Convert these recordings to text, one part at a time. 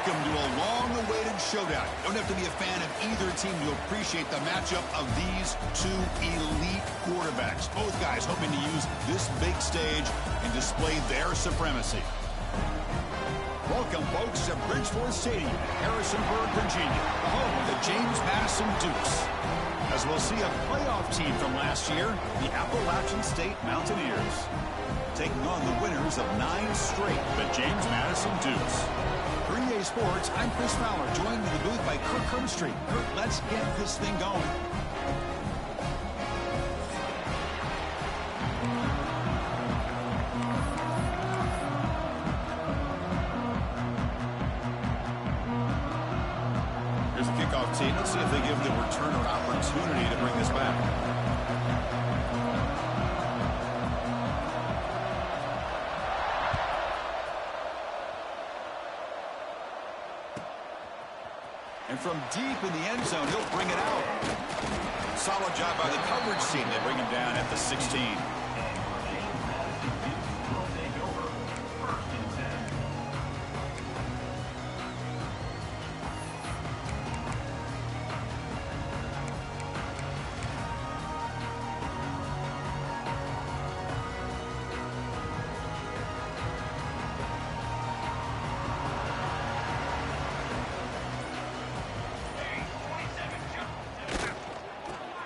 Welcome to a long-awaited showdown. You don't have to be a fan of either team to appreciate the matchup of these two elite quarterbacks. Both guys hoping to use this big stage and display their supremacy. Welcome, folks, to Bridgeport Stadium, Harrisonburg, Virginia, the home of the James Madison Dukes. As we'll see a playoff team from last year, the Appalachian State Mountaineers, taking on the winners of 9 straight, the James Madison Dukes. For EA Sports, I'm Chris Fowler, joined in the booth by Kirk Herbstreit. Kirk, let's get this thing going. Here's the kickoff team. Let's see if they give the returner opportunity to bring this back. And from deep in the end zone, he'll bring it out. Solid job by the coverage team. They bring him down at the 16.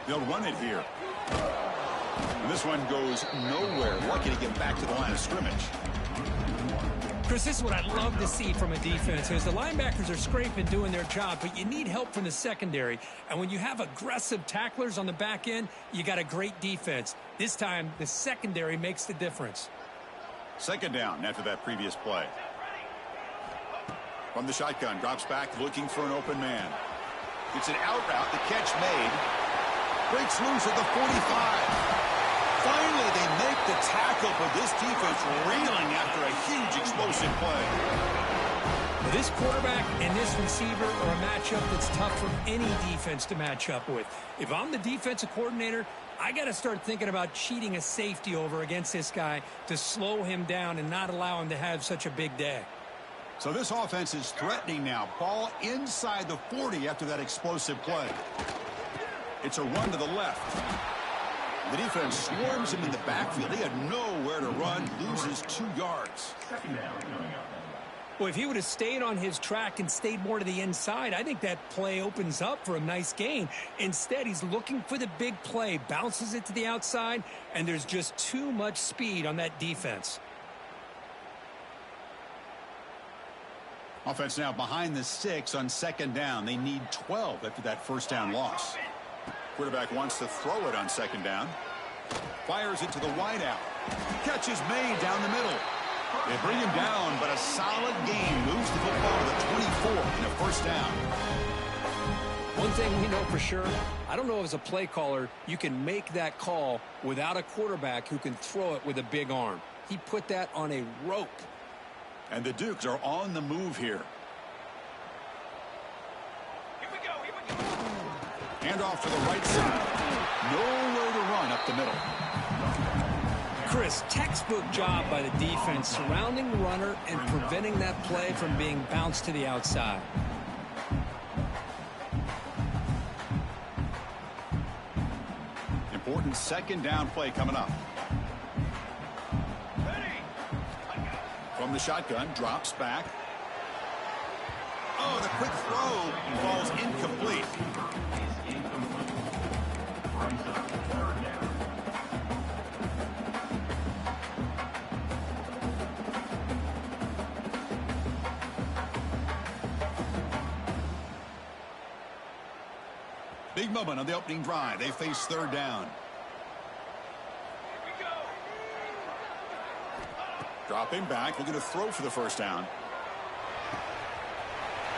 They'll run it here. And this one goes nowhere. Lucky to get back to the line of scrimmage. Chris, this is what I love to see from a defense. As the linebackers are scraping, doing their job, but you need help from the secondary. And when you have aggressive tacklers on the back end, you got a great defense. This time, the secondary makes the difference. Second down after that previous play. From the shotgun, drops back, looking for an open man. It's an out route, the catch made. Breaks loose at the 45. Finally, they make the tackle, but this defense reeling after a huge explosive play. Well, this quarterback and this receiver are a matchup that's tough for any defense to match up with. If I'm the defensive coordinator, I got to start thinking about cheating a safety over against this guy to slow him down and not allow him to have such a big day. So this offense is threatening now. Ball inside the 40 after that explosive play. It's a run to the left. The defense swarms him in the backfield. He had nowhere to run, loses 2 yards. Well, if he would have stayed on his track and stayed more to the inside, I think that play opens up for a nice gain. Instead, he's looking for the big play, bounces it to the outside, and there's just too much speed on that defense. Offense now behind the 6 on second down. They need 12 after that first down loss. Quarterback wants to throw it on second down. Fires it to the wideout. Catch is made down the middle. They bring him down, but a solid gain moves the football to the 24 and a first down. One thing we know for sure, I don't know as a play caller, you can make that call without a quarterback who can throw it with a big arm. He put that on a rope. And the Dukes are on the move here. Hand off to the right side. Nowhere to run up the middle. Chris, textbook job by the defense surrounding the runner and preventing that play from being bounced to the outside. Important second down play coming up. From the shotgun, drops back. Oh, the quick throw falls incomplete. Big moment on the opening drive. They face third down. Dropping back, looking to throw for the first down.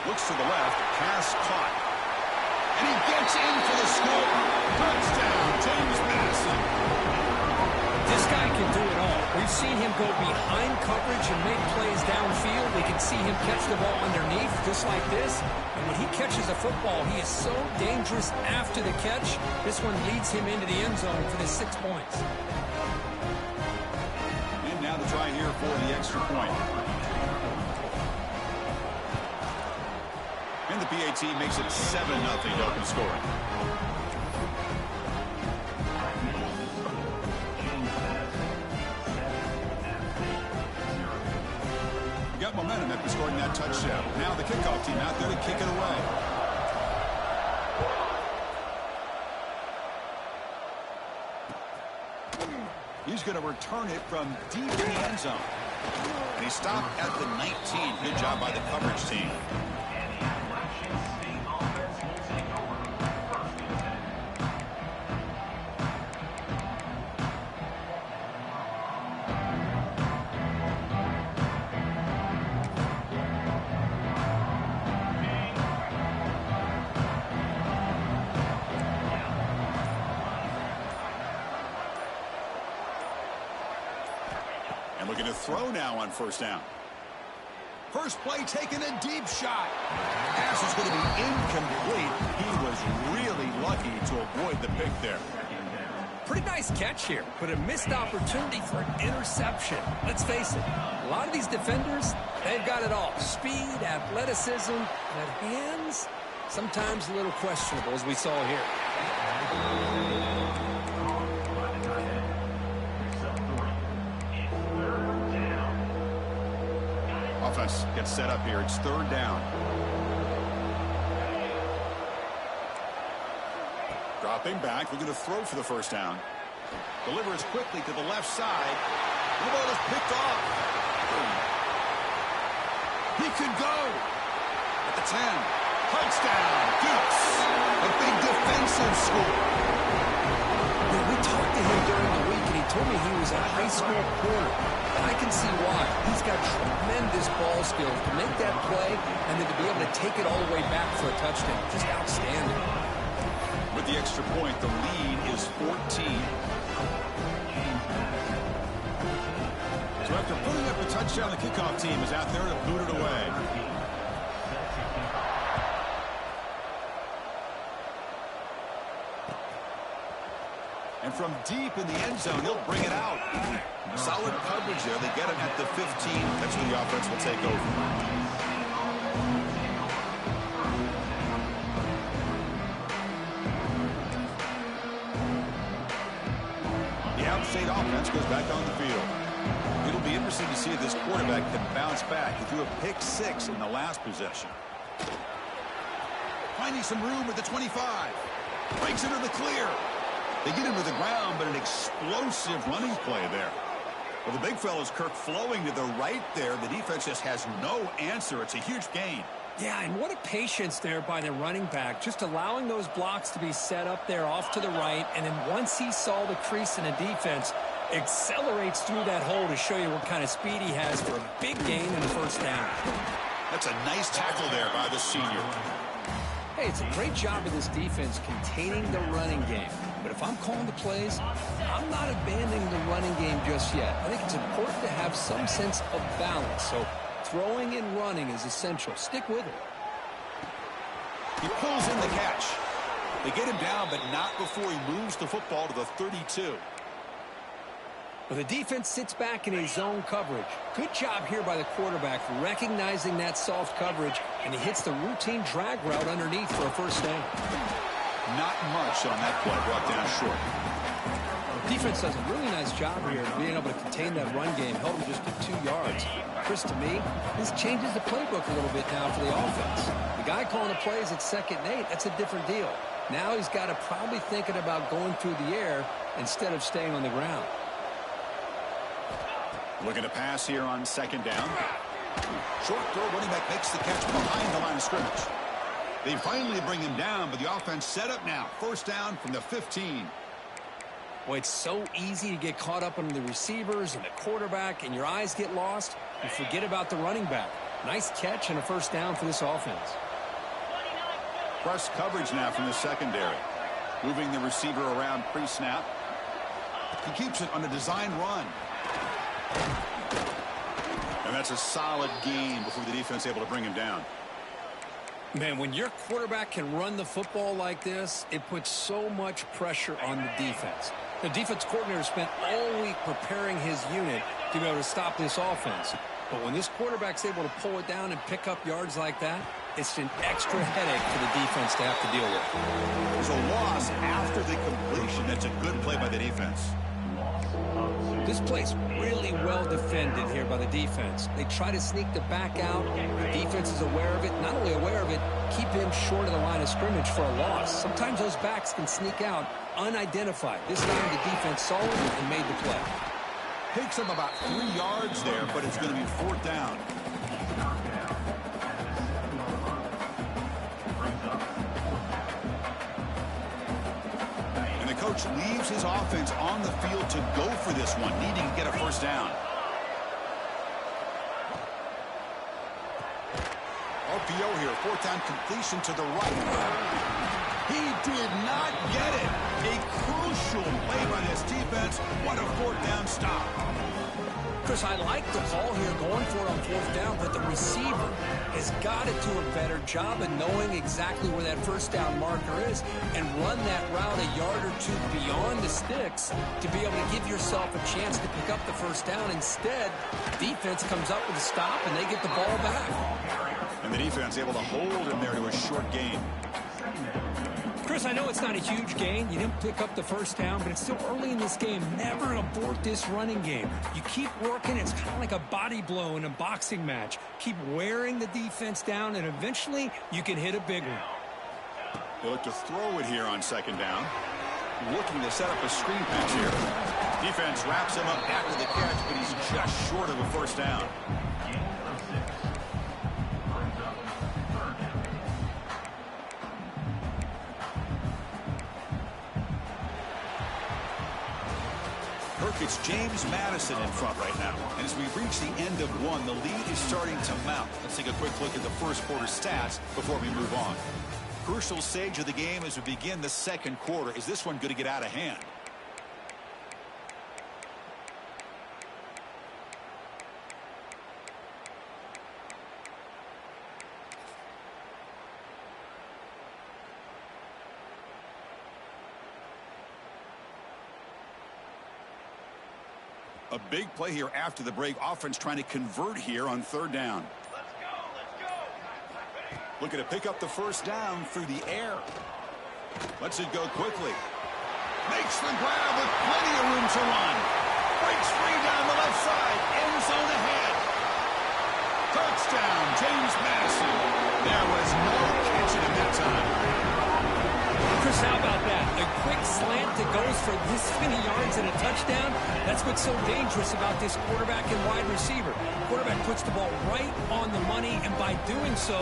Looks to the left, pass caught. And he gets in for the score. Touchdown, James Madison. This guy can do it all. We've seen him go behind coverage and make plays downfield. We can see him catch the ball underneath, just like this. And when he catches a football, he is so dangerous after the catch. This one leads him into the end zone for the 6 points. And now the try here for the extra point. the PAT makes it 7-0 open scoring. Got momentum after scoring that touchdown. Now the kickoff team out there to kick it away. He's going to return it from deep in the end zone. And he stopped at the 19. Good job by the coverage team. Looking to throw now on first down. First play, taking a deep shot. Pass is going to be incomplete. He was really lucky to avoid the pick there. Pretty nice catch here, but a missed opportunity for an interception. Let's face it, a lot of these defenders, they've got it all. Speed, athleticism, but hands, sometimes a little questionable, as we saw here. Offense gets set up here. It's third down. Dropping back, looking to throw for the first down. Delivers quickly to the left side. The ball is picked off. He could go. At the 10. Touchdown. Dukes. A big defensive score. Yeah, we talked to him during the week, and he told me he was a high school corner. And I can see why. He's got tremendous ball skills to make that play and then to be able to take it all the way back for a touchdown. Just outstanding. With the extra point, the lead is 14. So after putting up a touchdown, the kickoff team is out there to boot it away. And from deep in the end zone, he'll bring it out. Solid coverage there. They get him at the 15. That's where the offense will take over. The outside offense goes back on the field. It'll be interesting to see if this quarterback can bounce back. He threw a pick 6 in the last possession. Finding some room at the 25. Breaks into the clear. They get him to the ground, but an explosive running play there. Well, the big fella's Kirk flowing to the right there. The defense just has no answer. It's a huge gain. Yeah, and what a patience there by the running back, just allowing those blocks to be set up there off to the right, and then once he saw the crease in the defense, accelerates through that hole to show you what kind of speed he has for a big gain in the first down. That's a nice tackle there by the senior. Hey, it's a great job of this defense containing the running game. But if I'm calling the plays, I'm not abandoning the running game just yet. I think it's important to have some sense of balance. So throwing and running is essential. Stick with it. He pulls in the catch. They get him down, but not before he moves the football to the 32. Well, the defense sits back in a zone coverage. Good job here by the quarterback recognizing that soft coverage, and he hits the routine drag route underneath for a first down. Not much on that play, brought down short. Defense does a really nice job here of being able to contain that run game, held him just to 2 yards. Chris, to me, this changes the playbook a little bit now for the offense. The guy calling the plays at 2nd and 8, that's a different deal. Now he's got to probably thinking about going through the air instead of staying on the ground. Looking to pass here on 2nd down. Short throw, running back makes the catch behind the line of scrimmage. They finally bring him down, but the offense set up now. First down from the 15. Boy, it's so easy to get caught up on the receivers and the quarterback, and your eyes get lost. You forget about the running back. Nice catch and a first down for this offense. Press coverage now from the secondary. Moving the receiver around pre-snap. He keeps it on a design run. And that's a solid gain before the defense is able to bring him down. Man, when your quarterback can run the football like this, it puts so much pressure on the defense. The defense coordinator spent all week preparing his unit to be able to stop this offense. But when this quarterback's able to pull it down and pick up yards like that, it's an extra headache for the defense to have to deal with. There's a loss after the completion. That's a good play by the defense. This play's really well defended here by the defense. They try to sneak the back out. The defense is aware of it. Not only aware of it, keep him short of the line of scrimmage for a loss. Sometimes those backs can sneak out unidentified. This time the defense saw it and made the play. Picks up about 3 yards there, but it's going to be 4th down. And the coach leaves his offense on the field to go for this one, needing to get a 1st down. RPO here, 4th down completion to the right. He did not get it. A crucial play by this defense. What a 4th down stop. Chris, I like the call here going for it on 4th down, but the receiver has got to do a better job of knowing exactly where that 1st down marker is and run that route a yard or 2 beyond the sticks to be able to give yourself a chance to pick up the 1st down. Instead, defense comes up with a stop and they get the ball back. And the defense able to hold him there to a short gain. Chris, I know it's not a huge gain. You didn't pick up the 1st down, but it's still early in this game. Never abort this running game. You keep working. It's kind of like a body blow in a boxing match. Keep wearing the defense down, and eventually you can hit a big one. They look to throw it here on 2nd down. Looking to set up a screen pass here. Defense wraps him up after the catch, but he's just short of a 1st down. It's James Madison in front right now. And as we reach the end of 1, the lead is starting to mount. Let's take a quick look at the 1st quarter stats before we move on. Crucial stage of the game as we begin the 2nd quarter. Is this one going to get out of hand? A big play here after the break. Offense trying to convert here on 3rd down. Let's go. Looking to pick up the 1st down through the air. Lets it go quickly. Makes the grab with plenty of room to run. Breaks free down the left side. End zone ahead. Touchdown, James Madison. There was no catching him that time. Chris, how about that? A quick slant that goes for this many yards and a touchdown. That's what's so dangerous about this quarterback and wide receiver. Quarterback puts the ball right on the money, and by doing so,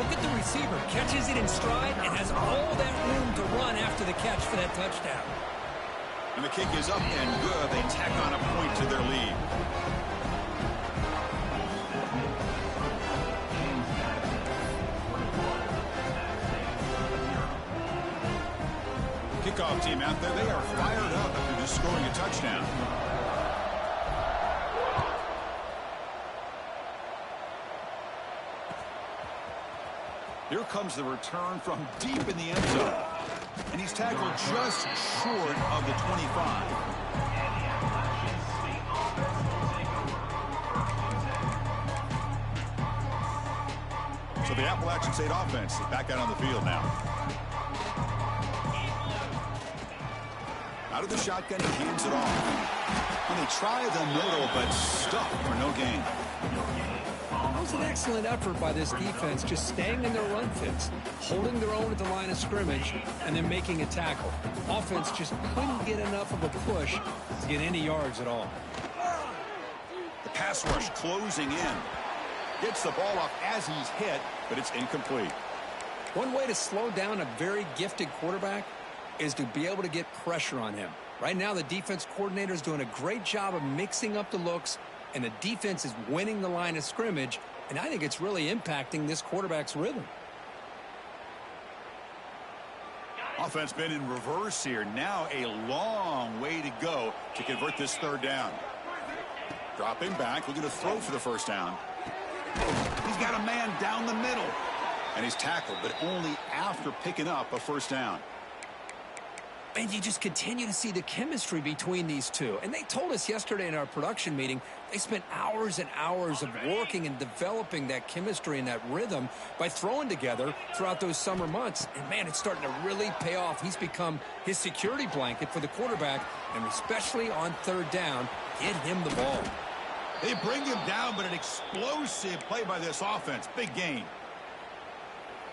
look at the receiver. Catches it in stride and has all that room to run after the catch for that touchdown. And the kick is up and good. They tack on a point to their lead. Kickoff team out there, they are fired up after just scoring a touchdown. Here comes the return from deep in the end zone. And he's tackled just short of the 25. So the Appalachian State offense is back out on the field now. Out of the shotgun, he hands it off. And they try the middle, but stuck for no gain. That was an excellent effort by this defense, just staying in their run fits, holding their own at the line of scrimmage, and then making a tackle. Offense just couldn't get enough of a push to get any yards at all. The pass rush closing in. Gets the ball off as he's hit, but it's incomplete. One way to slow down a very gifted quarterback is to be able to get pressure on him. Right now, the defense coordinator is doing a great job of mixing up the looks, and the defense is winning the line of scrimmage, and I think it's really impacting this quarterback's rhythm. Offense been in reverse here. Now a long way to go to convert this 3rd down. Dropping back, looking to throw for the 1st down. He's got a man down the middle. And he's tackled, but only after picking up a 1st down. And you just continue to see the chemistry between these two. And they told us yesterday in our production meeting, they spent hours and hours of working and developing that chemistry and that rhythm by throwing together throughout those summer months. And, man, it's starting to really pay off. He's become his security blanket for the quarterback, and especially on third down, get him the ball. They bring him down, but an explosive play by this offense. Big gain.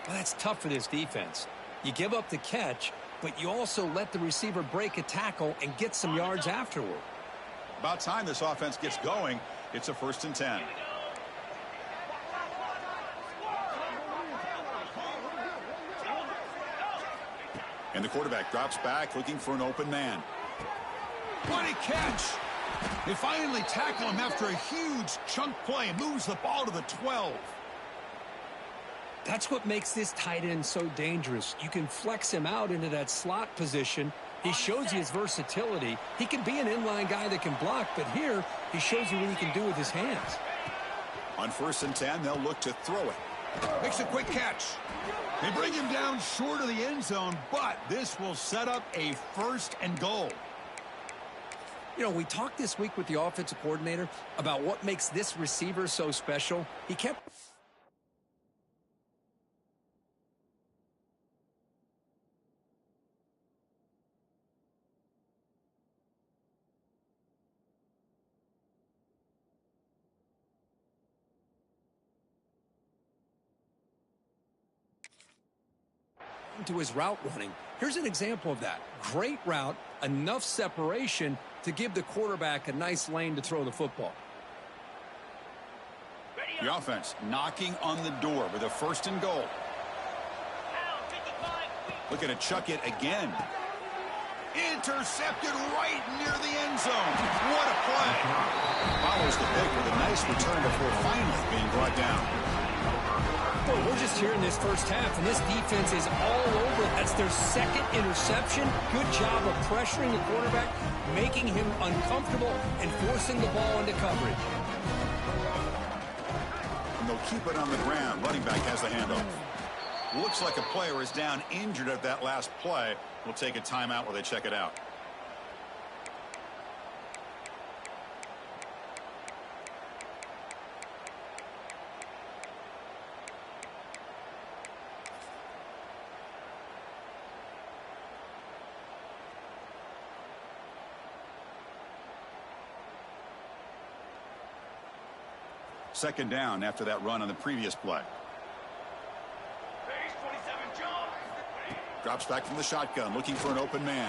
Well, that's tough for this defense. You give up the catch, but you also let the receiver break a tackle and get some yards afterward. About time this offense gets going. It's a 1st and 10. And the quarterback drops back looking for an open man. What a catch! They finally tackle him after a huge chunk play. Moves the ball to the 12. That's what makes this tight end so dangerous. You can flex him out into that slot position. He shows you his versatility. He can be an inline guy that can block, but here he shows you what he can do with his hands. On 1st and 10, they'll look to throw it. Makes a quick catch. They bring him down short of the end zone, but this will set up a 1st and goal. You know, we talked this week with the offensive coordinator about what makes this receiver so special. He kept to his route running. Here's an example of that. Great route, enough separation to give the quarterback a nice lane to throw the football. The offense knocking on the door with a 1st and goal. Looking to chuck it again. Intercepted right near the end zone. What a play. Follows the pick with a nice return before finally being brought down. Boy, we're just here in this first half, and this defense is all over. That's their 2nd interception. Good job of pressuring the quarterback, making him uncomfortable, and forcing the ball into coverage. And they'll keep it on the ground. Running back has the handoff. Looks like a player is down injured at that last play. We'll take a timeout while they check it out. Second down after that run on the previous play. Drops back from the shotgun, looking for an open man.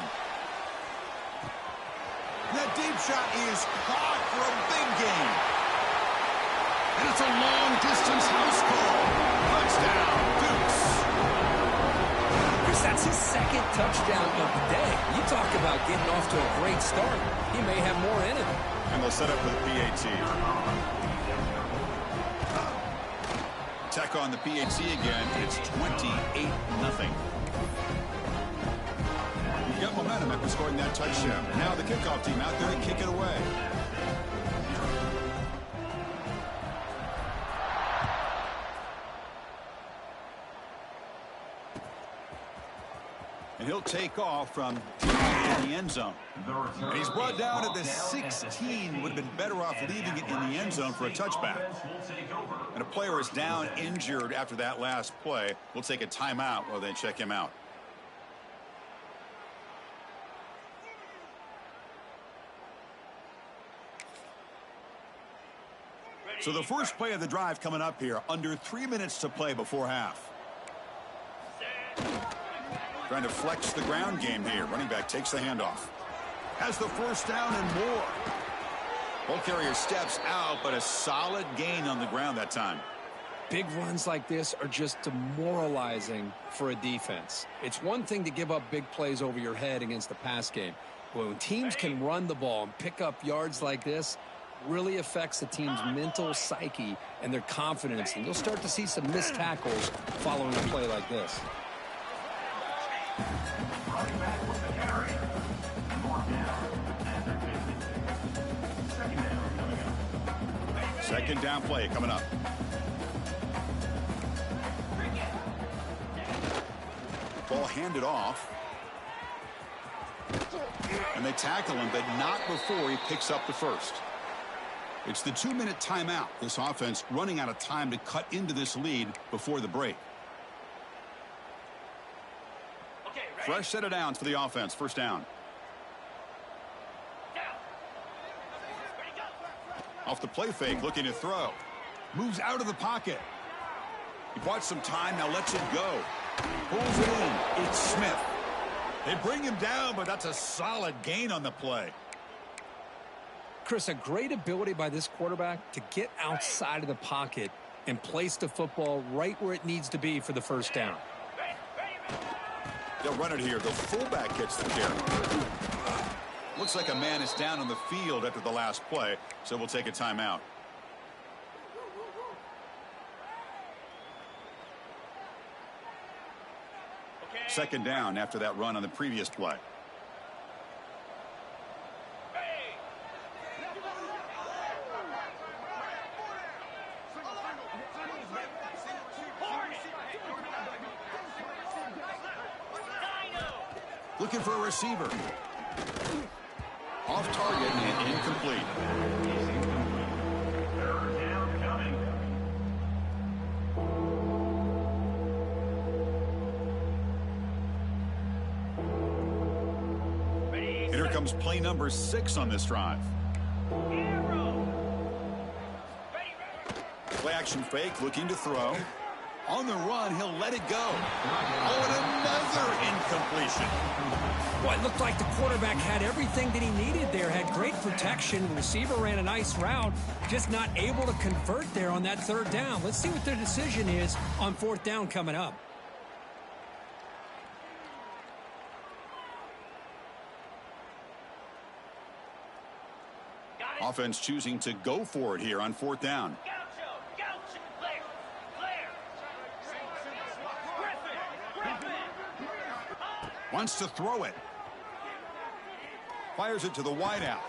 That deep shot is caught for a big gain. And it's a long-distance house call. Touchdown, Dukes. Chris, that's his 2nd touchdown of the day. You talk about getting off to a great start. He may have more in him. And they'll set up with PAT. Tech on the PAT again. It's 28-0. You've got momentum after scoring that touchdown. Now the kickoff team out there to kick it away. And he'll take off from in the end zone. And he's brought down at the 16. Would have been better off leaving it in the end zone for a touchback. And a player is down injured after that last play. We'll take a timeout while they check him out. So the first play of the drive coming up here. Under 3 minutes to play before half. Trying to flex the ground game here. Running back takes the handoff. Has the 1st down and more. Ball carrier steps out, but a solid gain on the ground that time. Big runs like this are just demoralizing for a defense. It's one thing to give up big plays over your head against the pass game. But when teams can run the ball and pick up yards like this, really affects the team's mental psyche and their confidence. And you'll start to see some missed tackles following a play like this. Second down play coming up. Ball handed off. And they tackle him, but not before he picks up the first. It's the 2-minute timeout. This offense running out of time to cut into this lead before the break. Fresh set of downs for the offense. First down. Off the play fake, looking to throw. Moves out of the pocket. He bought some time, now lets it go. Pulls it in. It's Smith. They bring him down, but that's a solid gain on the play. Chris, a great ability by this quarterback to get outside of the pocket and place the football right where it needs to be for the first down. They'll run it here. The fullback gets the carry. Looks like a man is down on the field after the last play, so we'll take a timeout. Second down after that run on the previous play. Looking for a receiver. Off target and incomplete. And here comes play number 6 on this drive. Play action fake, looking to throw. On the run, he'll let it go. Oh, and another incompletion. Well, it looked like the quarterback had everything that he needed there. Had great protection. The receiver ran a nice route. Just not able to convert there on that third down. Let's see what their decision is on fourth down coming up. Offense choosing to go for it here on fourth down. Wants to throw it. Fires it to the wideout.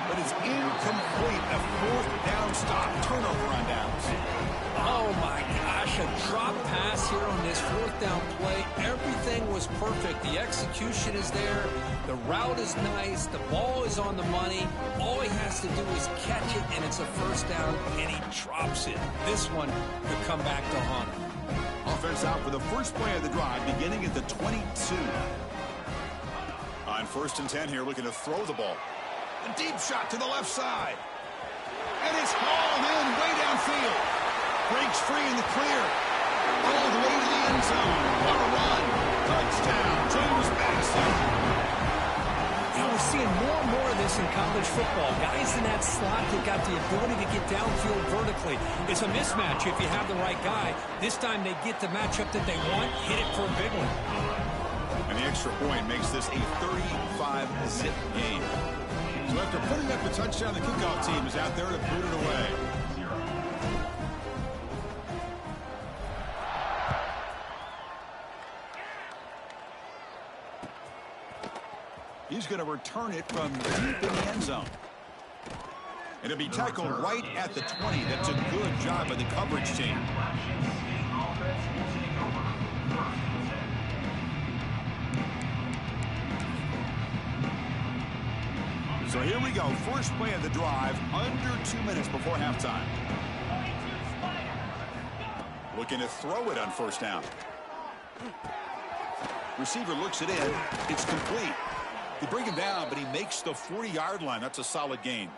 But it's incomplete. A fourth down stop. Turnover on downs. Oh, my gosh. A drop pass here on this fourth down play. Everything was perfect. The execution is there. The route is nice. The ball is on the money. All he has to do is catch it, and it's a first down, and he drops it. This one could come back to haunt him. Offense out for the first play of the drive, beginning at the 22. On 1st and 10 here, looking to throw the ball. A deep shot to the left side. And it's hauled in way downfield. Breaks free in the clear. All the way to the end zone. What a run. Touchdown, James Madison. We're seeing more and more of this in college football. Guys in that slot that got the ability to get downfield vertically. It's a mismatch if you have the right guy. This time they get the matchup that they want, hit it for a big one. And the extra point makes this a 35-zip game. So after putting up the touchdown, the kickoff team is out there to boot it away. He's going to return it from deep in the end zone. And it'll be tackled right at the 20. That's a good job by the coverage team. So here we go. First play of the drive, under 2 minutes before halftime. Looking to throw it on first down. Receiver looks it in. It's complete. They bring him down, but he makes the 40-yard line. That's a solid gain.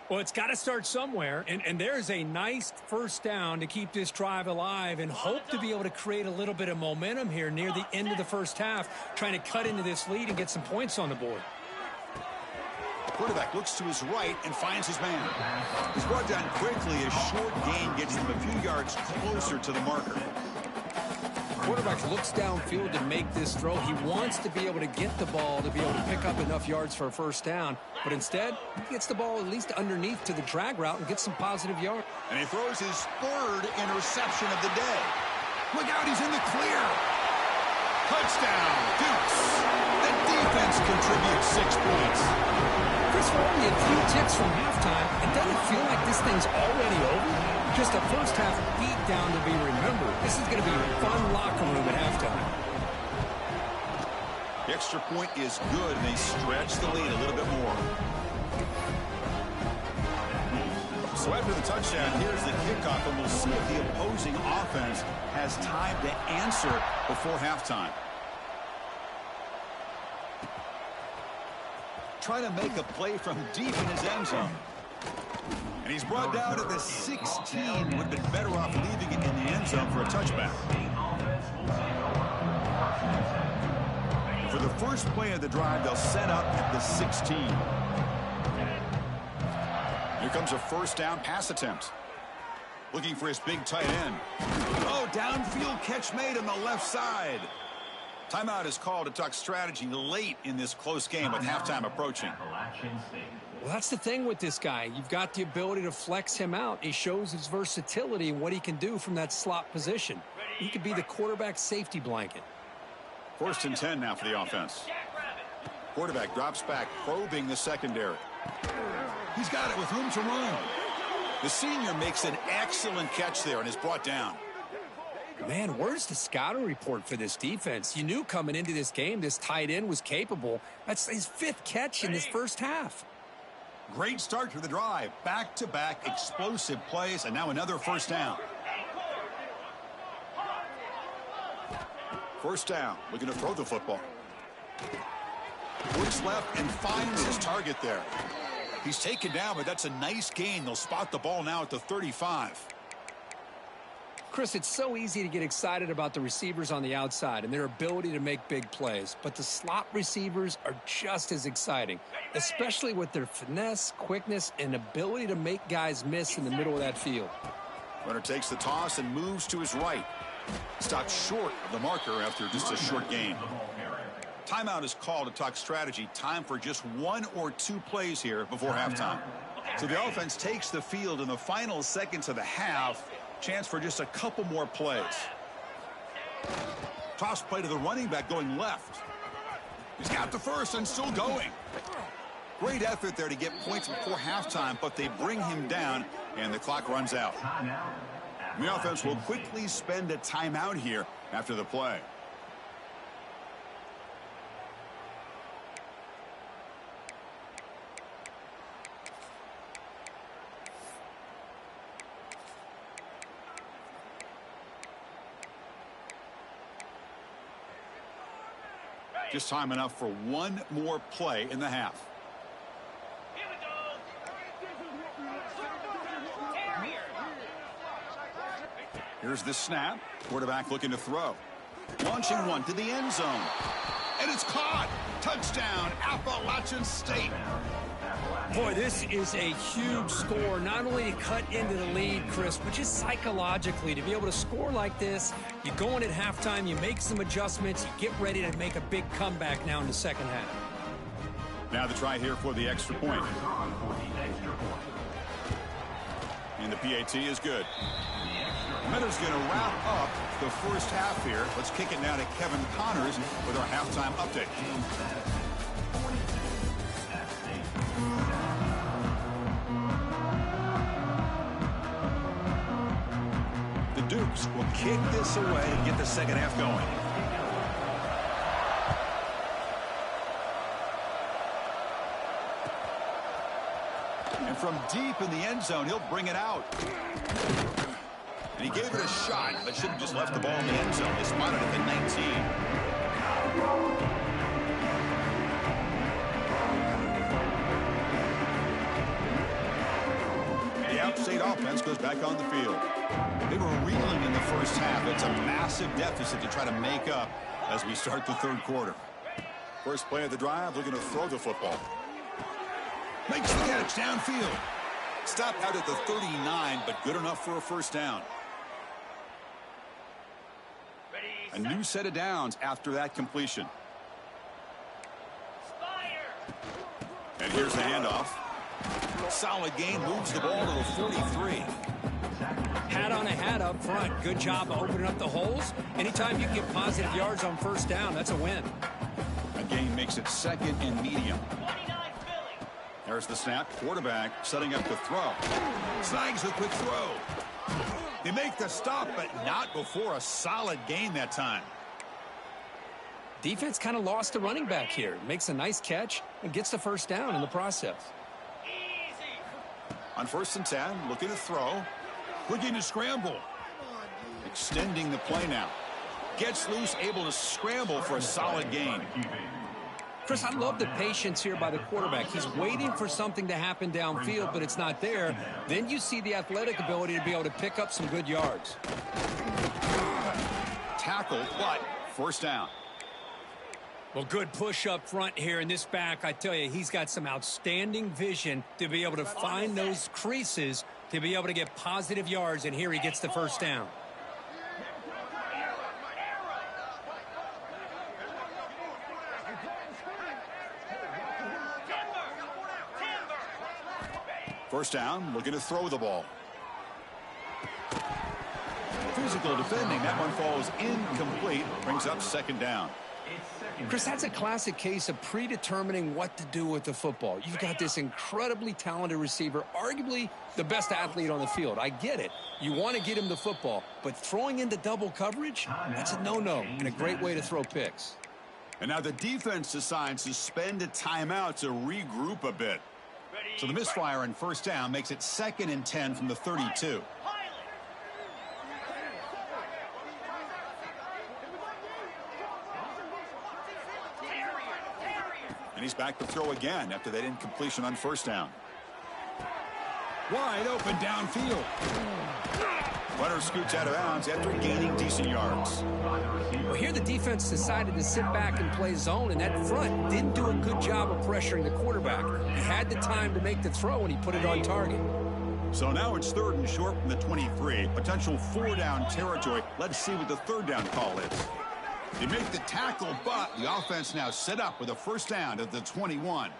Well, it's got to start somewhere, and there's a nice first down to keep this drive alive and hope to be able to create a little bit of momentum here near the end of the first half, trying to cut into this lead and get some points on the board. Quarterback looks to his right and finds his man. He's brought down quickly. A short gain gets him a few yards closer to the marker. Quarterback looks downfield to make this throw. He wants to be able to get the ball to be able to pick up enough yards for a first down. But instead, he gets the ball at least underneath to the drag route and gets some positive yards. And he throws his third interception of the day. Look out, he's in the clear. Touchdown, Dukes. The defense contributes 6 points. Chris, for only a few ticks from halftime, it doesn't feel like this thing's already over. Just a first half beat down to be remembered. This is going to be a fun locker room at halftime. The extra point is good, and they stretch the lead a little bit more. So after the touchdown, here's the kickoff, and we'll see if the opposing offense has time to answer before halftime. Trying to make a play from deep in his end zone. And he's brought down at the 16. Would have been better off leaving it in the end zone for a touchback. For the first play of the drive, they'll set up at the 16. Here comes a first down pass attempt. Looking for his big tight end. Oh, downfield catch made on the left side. Timeout is called to talk strategy late in this close game with halftime approaching. Well, that's the thing with this guy. You've got the ability to flex him out. He shows his versatility and what he can do from that slot position. He could be the quarterback safety blanket. 1st and 10 now for the offense. Quarterback drops back, probing the secondary. He's got it with room to run. The senior makes an excellent catch there and is brought down. Man, where's the scouting report for this defense? You knew coming into this game this tight end was capable. That's his 5th catch in this first half. Great start to the drive. Back-to-back explosive plays, and now another first down. First down, looking to throw the football. Looks left and finds his target there. He's taken down, but that's a nice gain. They'll spot the ball now at the 35. Chris, it's so easy to get excited about the receivers on the outside and their ability to make big plays, but the slot receivers are just as exciting, especially with their finesse, quickness, and ability to make guys miss in the middle of that field. Runner takes the toss and moves to his right. Stopped short of the marker after just a short gain. Timeout is called to talk strategy. Time for just 1 or 2 plays here before halftime. So the offense takes the field in the final seconds of the half. Chance for just a couple more plays. Toss play to the running back going left. He's got the first and still going. Great effort there to get points before halftime, but they bring him down, and the clock runs out. And the offense will quickly spend a timeout here after the play. Just time enough for 1 more play in the half. Here's the snap. Quarterback looking to throw. Launching one to the end zone. And it's caught. Touchdown, Appalachian State. Boy, this is a huge score, not only to cut into the lead, Chris, but just psychologically to be able to score like this. You go in at halftime, you make some adjustments, you get ready to make a big comeback now in the second half. Now the try here for the extra point. And the PAT is good. Meadows going to wrap up the first half here. Let's kick it now to Kevin Connors with our halftime update. The Dukes will kick this away and get the second half going. And from deep in the end zone, he'll bring it out. And he gave it a shot, but should have just left the ball in the end zone. They spotted it at the 19. The outside offense goes back on the field. They were reeling in the first half. It's a massive deficit to try to make up as we start the third quarter. First play of the drive, looking to throw the football. Makes the catch downfield. Stopped out at the 39, but good enough for a first down. A new set of downs after that completion. And here's the handoff. Solid gain, moves the ball to the 43. Hat on a hat up front. Good job of opening up the holes. Anytime you can get positive yards on first down, that's a win. A gain makes it second and medium. There's the snap. Quarterback setting up the throw. Snags the quick throw. They make the stop, but not before a solid gain that time. Defense kind of lost the running back here. Makes a nice catch and gets the first down in the process. On 1st and 10, looking to throw. Looking to scramble. Extending the play now. Gets loose, able to scramble for a solid gain. Chris, I love the patience here by the quarterback. He's waiting for something to happen downfield, but it's not there. Then you see the athletic ability to be able to pick up some good yards. Tackle, but first down. Well, good push up front here in this back. I tell you, he's got some outstanding vision to be able to find those creases to be able to get positive yards, and here he gets the first down. First down, looking to throw the ball. Physical defending. That one falls incomplete. Brings up 2nd down. Chris, that's a classic case of predetermining what to do with the football. You've got this incredibly talented receiver, arguably the best athlete on the field. I get it. You want to get him the football, but throwing into double coverage, that's a no-no and a great way to throw picks. And now the defense decides to spend a timeout to regroup a bit. So the misfire on 1st down makes it 2nd and 10 from the 32. And he's back to throw again after that incompletion on 1st down. Wide open downfield. Runner scoots out of bounds after gaining decent yards. Well, here the defense decided to sit back and play zone, and that front didn't do a good job of pressuring the quarterback. He had the time to make the throw, and he put it on target. So now it's 3rd and short from the 23. Potential 4-down territory. Let's see what the 3rd down call is. They make the tackle, but the offense now set up with a first down at the 21.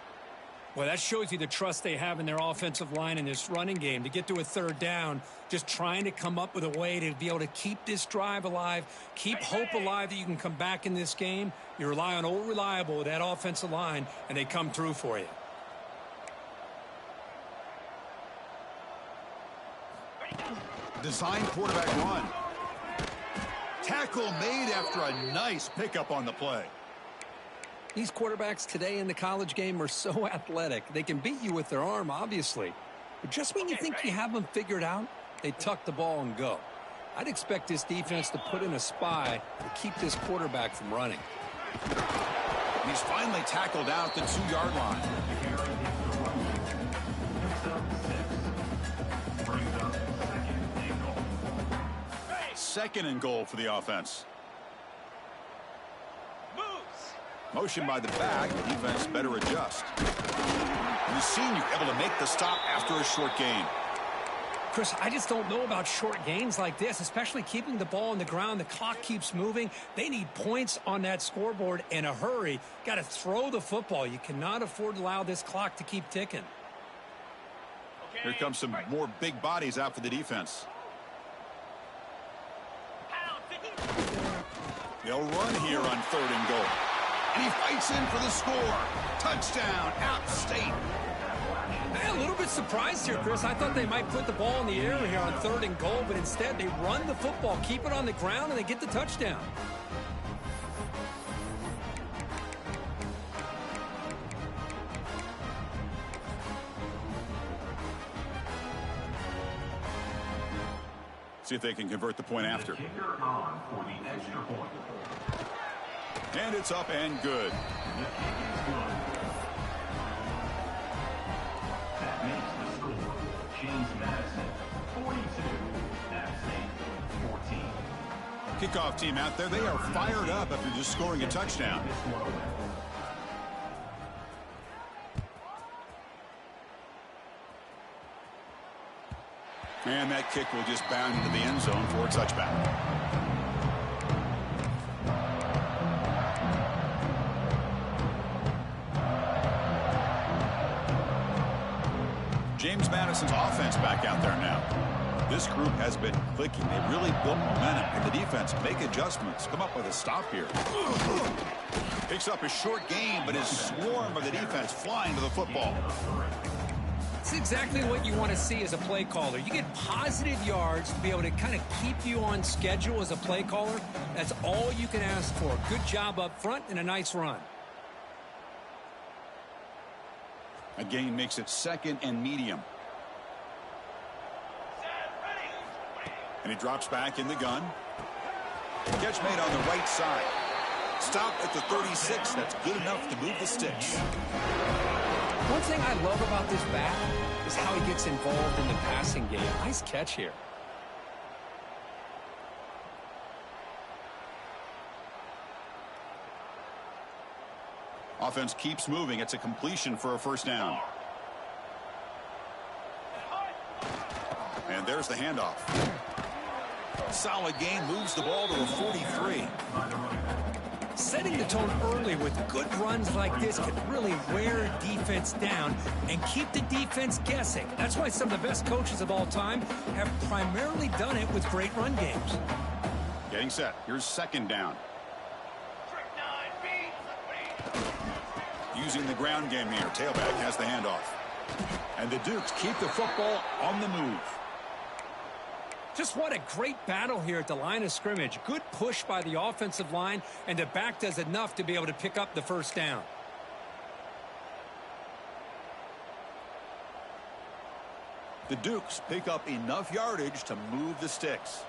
Well, that shows you the trust they have in their offensive line in this running game. To get to a 3rd down, just trying to come up with a way to be able to keep this drive alive, keep hope alive that you can come back in this game. You rely on Old Reliable with that offensive line, and they come through for you. Design quarterback run. Tackle made after a nice pickup on the play. These quarterbacks today in the college game are so athletic. They can beat you with their arm, obviously. But just when you think you have them figured out, they tuck the ball and go. I'd expect this defense to put in a spy to keep this quarterback from running. He's finally tackled out the 2-yard line. 2nd and goal for the offense. Motion by the back. The defense better adjust. And the senior able to make the stop after a short gain. Chris, I just don't know about short gains like this, especially keeping the ball on the ground. The clock keeps moving. They need points on that scoreboard in a hurry. Got to throw the football. You cannot afford to allow this clock to keep ticking. Here comes some more big bodies out for the defense. They'll run here on 3rd and goal. And he fights in for the score. Touchdown, App State. I'm a little bit surprised here, Chris. I thought they might put the ball in the air here on 3rd and goal, but instead they run the football, keep it on the ground, and they get the touchdown. See if they can convert the point after. And it's up and good. That makes the score. James Madison, 42. App State, 14. Kickoff team out there. They are fired up after just scoring a touchdown. And that kick will just bound into the end zone for a touchback. James Madison's offense back out there now. This group has been clicking. They really built momentum. And the defense make adjustments. Come up with a stop here. Picks up a short gain, but his swarm of the defense flying to the football. That's exactly what you want to see as a play caller. You get positive yards to be able to kind of keep you on schedule as a play caller. That's all you can ask for. Good job up front and a nice run. A gain makes it 2nd and medium. And he drops back in the gun. Catch made on the right side. Stop at the 36. That's good enough to move the sticks. One thing I love about this back is how he gets involved in the passing game. Nice catch here. Offense keeps moving. It's a completion for a first down. And there's the handoff. Solid gain, moves the ball to a 43. Setting the tone early with good runs like this can really wear a defense down and keep the defense guessing. That's why some of the best coaches of all time have primarily done it with great run games. Getting set. Here's 2nd down. Using the ground game here. Tailback has the handoff. And the Dukes keep the football on the move. Just what a great battle here at the line of scrimmage. Good push by the offensive line, and the back does enough to be able to pick up the first down. The Dukes pick up enough yardage to move the sticks.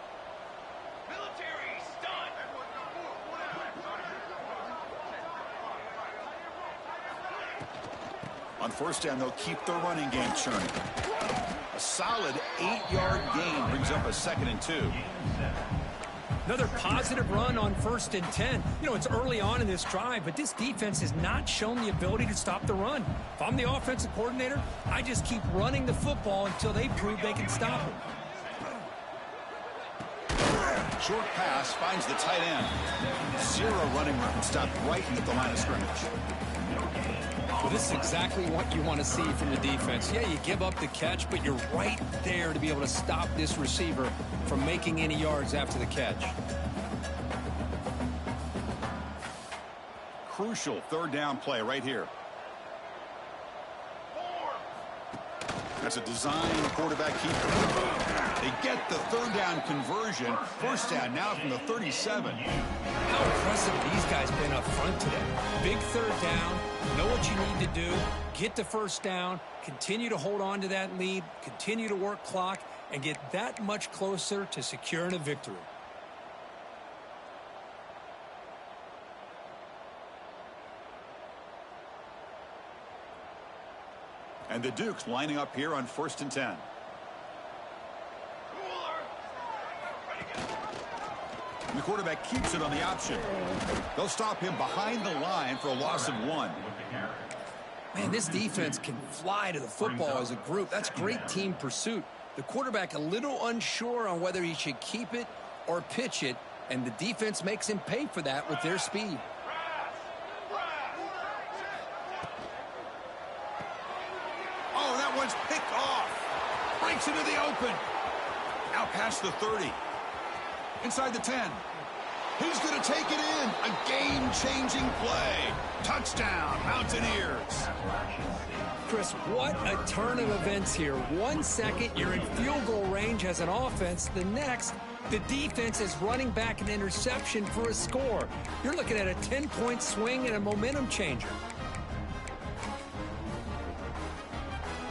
Military stunt. On first down, they'll keep the running game churning. A solid 8-yard gain brings up a 2nd and 2. Another positive run on 1st and 10. You know, it's early on in this drive, but this defense has not shown the ability to stop the run. If I'm the offensive coordinator, I just keep running the football until they prove they can stop it. Short pass finds the tight end. 0 running room, stopped right at the line of scrimmage. Well, this is exactly what you want to see from the defense. Yeah, you give up the catch, but you're right there to be able to stop this receiver from making any yards after the catch. Crucial 3rd down play right here. That's a design quarterback keeper. They get the 3rd down conversion. First down now from the 37. How impressive have these guys been up front today? Big 3rd down. Know what you need to do. Get the first down. Continue to hold on to that lead. Continue to work clock and get that much closer to securing a victory. And the Dukes lining up here on 1st and 10. And the quarterback keeps it on the option. They'll stop him behind the line for a loss of 1. Man, this defense can fly to the football as a group. That's great team pursuit. The quarterback a little unsure on whether he should keep it or pitch it, and the defense makes him pay for that with their speed. Oh, that one's picked off. Breaks into the open. Now past the 30. Inside the 10. He's going to take it in. A game-changing play. Touchdown, Mountaineers. Chris, what a turn of events here. 1 second, you're in field goal range as an offense. The next, the defense is running back an interception for a score. You're looking at a 10-point swing and a momentum changer.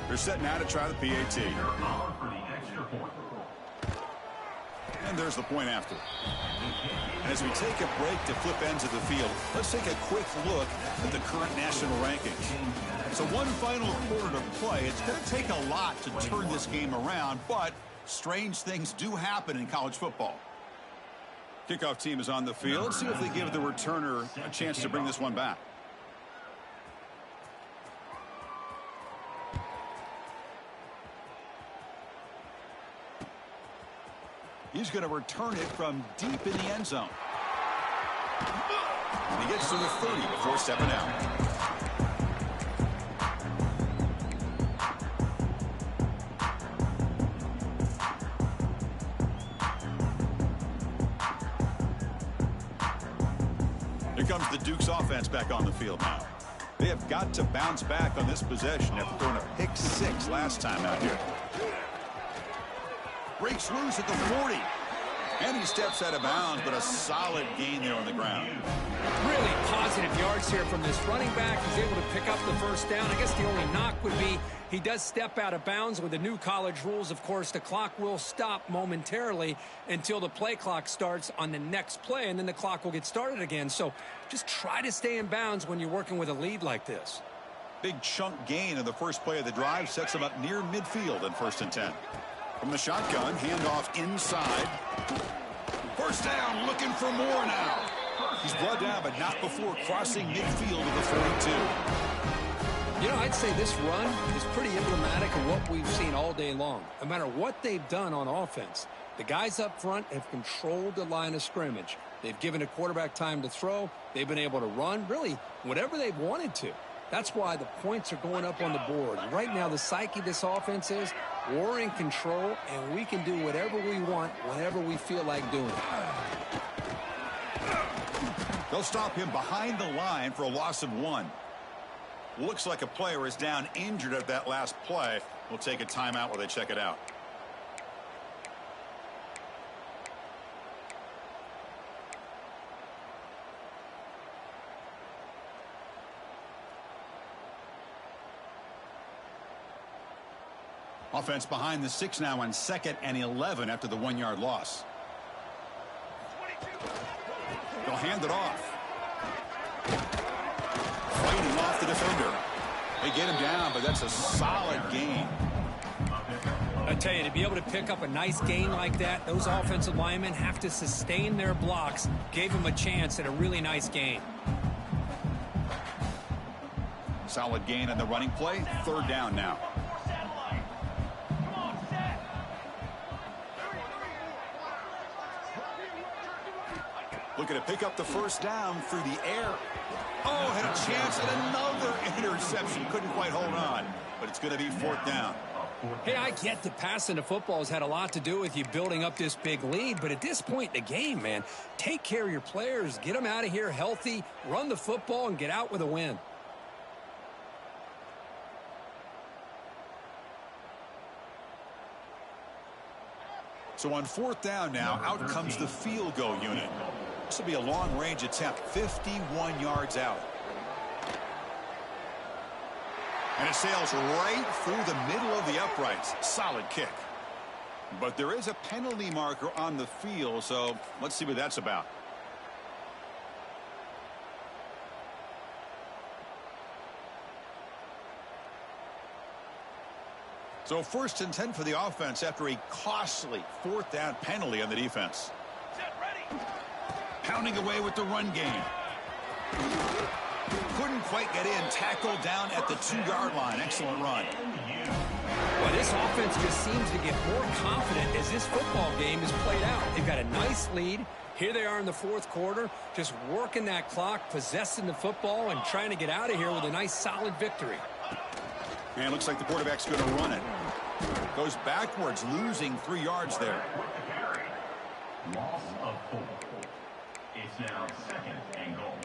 They're set now to try the PAT. And there's the point after. And as we take a break to flip ends of the field, let's take a quick look at the current national rankings. So one final quarter to play. It's going to take a lot to turn this game around, but strange things do happen in college football. Kickoff team is on the field. Let's see if they give the returner a chance to bring this one back. He's going to return it from deep in the end zone. And he gets to the 30 before stepping out. Here comes the Dukes offense back on the field now. They have got to bounce back on this possession after throwing a pick 6 last time out here. Breaks loose at the 40. And he steps out of bounds, but a solid gain there on the ground. Really positive yards here from this running back. He's able to pick up the first down. I guess the only knock would be he does step out of bounds. With the new college rules, of course, the clock will stop momentarily until the play clock starts on the next play, and then the clock will get started again. So just try to stay in bounds when you're working with a lead like this. Big chunk gain in the first play of the drive sets him up near midfield in 1st and 10. From the shotgun, handoff inside. First down, looking for more now. He's brought down, but not before crossing midfield of the 42. You know, I'd say this run is pretty emblematic of what we've seen all day long. No matter what they've done on offense, the guys up front have controlled the line of scrimmage. They've given a quarterback time to throw. They've been able to run, really, whatever they've wanted to. That's why the points are going up on the board. Right now, the psyche of this offense is we're in control, and we can do whatever we want whenever we feel like doing it. They'll stop him behind the line for a loss of 1. Looks like a player is down injured at that last play. We'll take a timeout while they check it out. Offense behind the 6 now on 2nd and 11 after the 1-yard loss. They'll hand it off. Fighting off the defender. They get him down, but that's a solid gain. I tell you, to be able to pick up a nice gain like that, those offensive linemen have to sustain their blocks. Gave him a chance at a really nice gain. Solid gain on the running play. 3rd down now. Looking to pick up the first down through the air. Oh, had a chance at another interception. Couldn't quite hold on, but it's going to be 4th down. Hey, I get that passing the football has had a lot to do with you building up this big lead, but at this point in the game, man, take care of your players. Get them out of here healthy, run the football, and get out with a win. So on 4th down now, out comes the field goal unit. This will be a long-range attempt, 51 yards out. And it sails right through the middle of the uprights. Solid kick. But there is a penalty marker on the field, so let's see what that's about. So 1st and 10 for the offense after a costly 4th down penalty on the defense. Pounding away with the run game. Couldn't quite get in. Tackled down at the 2-yard line. Excellent run. Well, this offense just seems to get more confident as this football game is played out. They've got a nice lead. Here they are in the 4th quarter, just working that clock, possessing the football, and trying to get out of here with a nice, solid victory. And it looks like the quarterback's going to run it. Goes backwards, losing 3 yards there. Loss of 4. It's now 2nd and goal.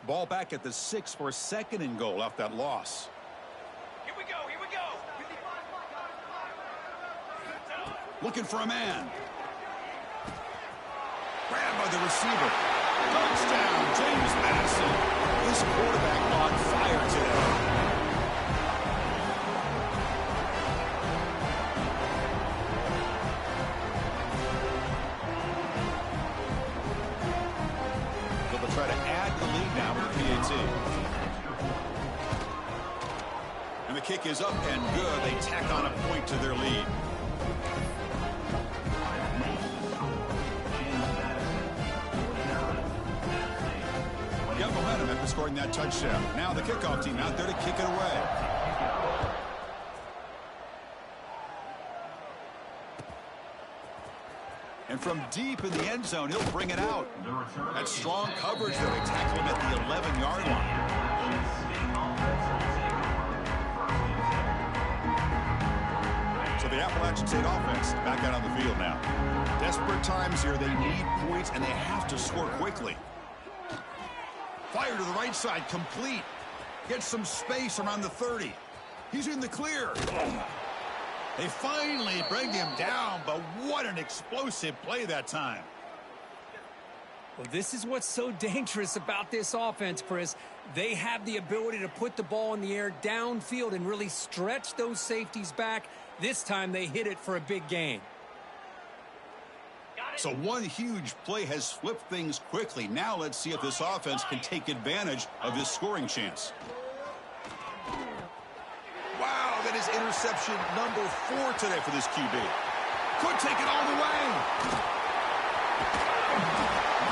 Ball back at the 6 for 2nd and goal off that loss. Here we go, here we go. Looking for a man. Grabbed by the receiver. Touchdown, James Madison. This quarterback on fire today. They'll try to add the lead now with the PAT. And the kick is up and good. They tack on a point to their lead. Got momentum after scoring that touchdown. Now the kickoff team out there to kick it away. And from deep in the end zone, he'll bring it out. That strong coverage, though. They tackle him at the 11-yard line. the Appalachian State offense back out on the field now. Desperate times here. They need points, and they have to score quickly. Fire to the right side, complete. Gets some space around the 30. He's in the clear. They finally bring him down, but what an explosive play that time. Well, this is what's so dangerous about this offense, Chris. They have the ability to put the ball in the air downfield and really stretch those safeties back. This time they hit it for a big gain. So one huge play has flipped things quickly. Now let's see if this offense can take advantage of this scoring chance. Wow, that is interception number 4 today for this QB. Could take it all the way.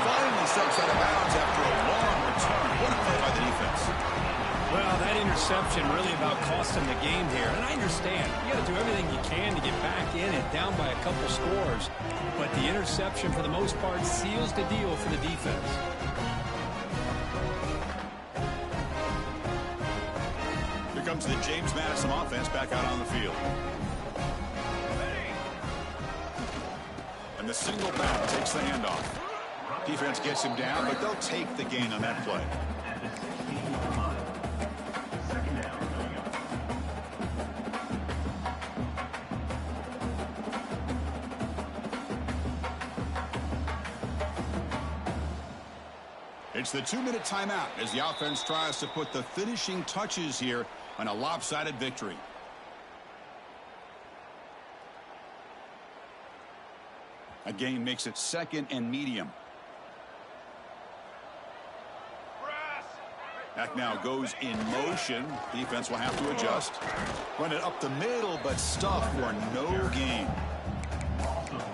Finally steps out of bounds after a long return. What a play by the defense. Well, that interception really about cost them the game here. And I understand. You got to do everything you can to get back in and down by a couple scores. But the interception, for the most part, seals the deal for the defense. Here comes the James Madison offense back out on the field. And the single back takes the handoff. Defense gets him down, but they'll take the gain on that play. It's the 2-minute timeout as the offense tries to put the finishing touches here on a lopsided victory. A gain makes it 2nd and medium. Back now goes in motion. Defense will have to adjust. Run it up the middle, but stuff for no gain.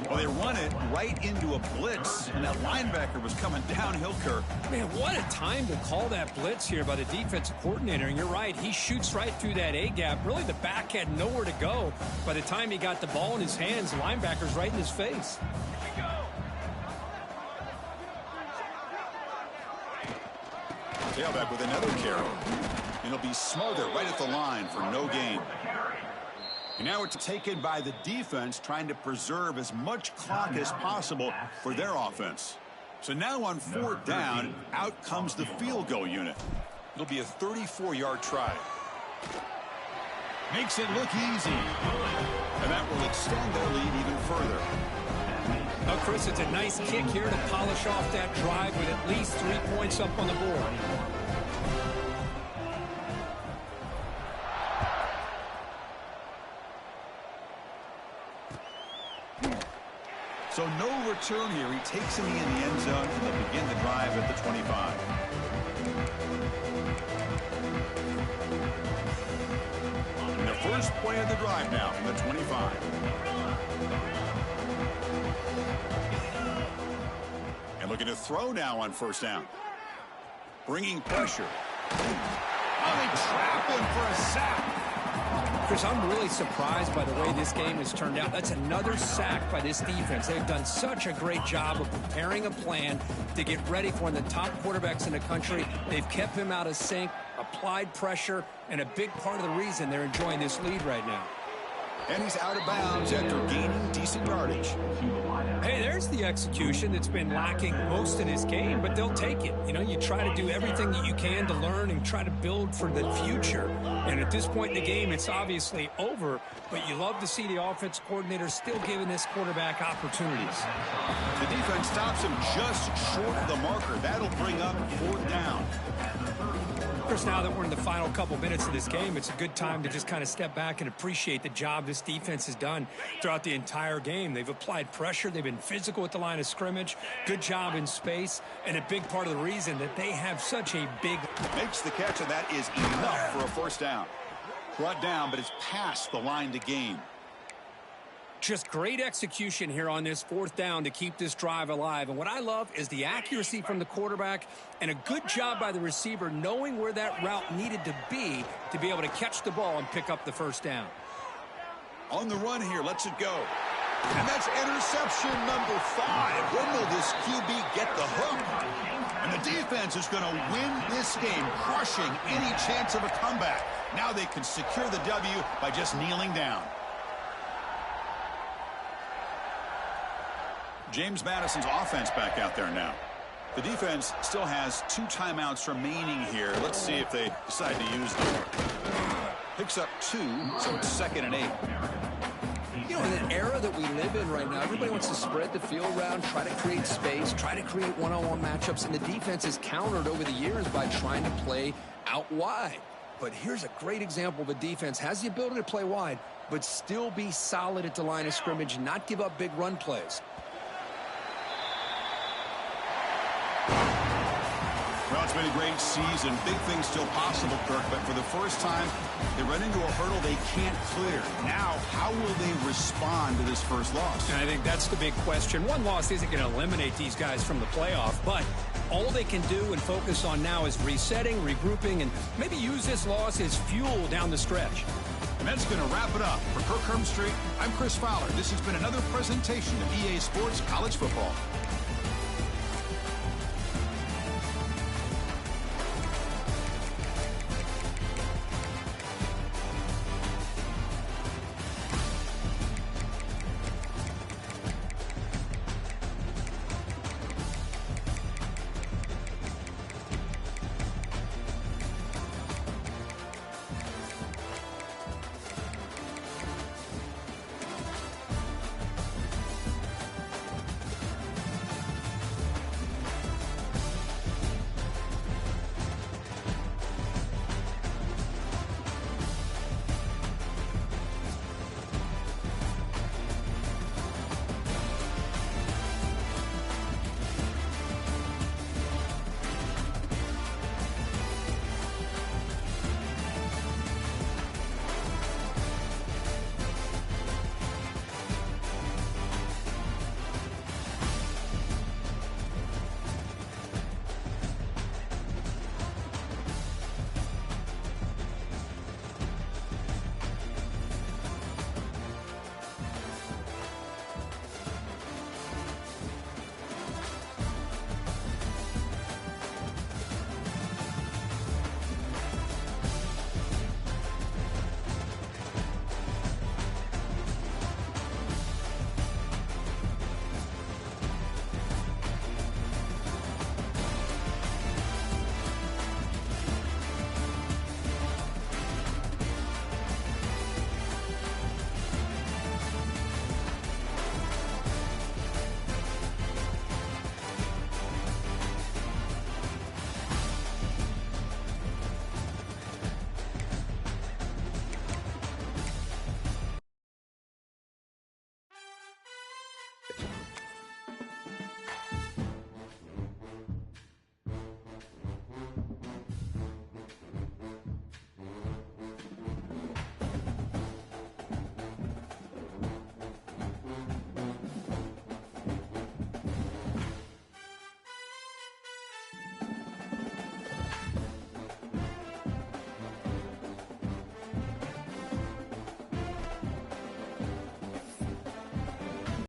Well, they run it right into a blitz, and that linebacker was coming downhill, Kirk. Man, what a time to call that blitz here by the defensive coordinator. And you're right, he shoots right through that A-gap. Really, the back had nowhere to go. By the time he got the ball in his hands, the linebacker's right in his face. Tailback with another carry. And he'll be smothered right at the line for no gain. And now it's taken by the defense, trying to preserve as much clock as possible for their offense. So now on 4th down, out comes the field goal unit. It'll be a 34-yard try. Makes it look easy. And that will extend their lead even further. Now, Chris, it's a nice kick here to polish off that drive with at least 3 points up on the board. So no return here. He takes him in the end zone, and they'll begin the drive at the 25. And the first play of the drive now from the 25. And looking to throw now on 1st down. Bringing pressure. Oh, they trap him for a sack. Chris, I'm really surprised by the way this game has turned out. That's another sack by this defense. They've done such a great job of preparing a plan to get ready for one of the top quarterbacks in the country. They've kept him out of sync, applied pressure, and a big part of the reason they're enjoying this lead right now. And he's out of bounds after gaining decent yardage. Hey, there's the execution that's been lacking most in his game, but they'll take it. You know, you try to do everything that you can to learn and try to build for the future. And at this point in the game, it's obviously over, but you love to see the offense coordinator still giving this quarterback opportunities. The defense stops him just short of the marker. That'll bring up 4th down. Chris, now that we're in the final couple minutes of this game, it's a good time to just kind of step back and appreciate the job this defense has done throughout the entire game. They've applied pressure. They've been physical at the line of scrimmage. Good job in space. And a big part of the reason that they have such a big... Makes the catch, and that is enough for a 1st down. Brought down, but it's past the line to gain. Just great execution here on this 4th down to keep this drive alive. And what I love is the accuracy from the quarterback and a good job by the receiver knowing where that route needed to be able to catch the ball and pick up the 1st down. On the run here, lets it go. And that's interception number 5. When will this QB get the hook? And the defense is going to win this game, crushing any chance of a comeback. Now they can secure the W by just kneeling down. James Madison's offense back out there now. The defense still has 2 timeouts remaining here. Let's see if they decide to use them. Picks up 2, so it's 2nd and 8. You know, in an era that we live in right now, everybody wants to spread the field around, try to create space, try to create one-on-one matchups, and the defense has countered over the years by trying to play out wide. But here's a great example. The defense has the ability to play wide, but still be solid at the line of scrimmage and not give up big run plays. Well, it's been a great season. Big things still possible, Kirk, but for the first time, they run into a hurdle they can't clear. Now, how will they respond to this first loss? And I think that's the big question. One loss isn't going to eliminate these guys from the playoff, but all they can do and focus on now is resetting, regrouping, and maybe use this loss as fuel down the stretch. And that's going to wrap it up. For Kirk Herbstreit, I'm Chris Fowler. This has been another presentation of EA Sports College Football.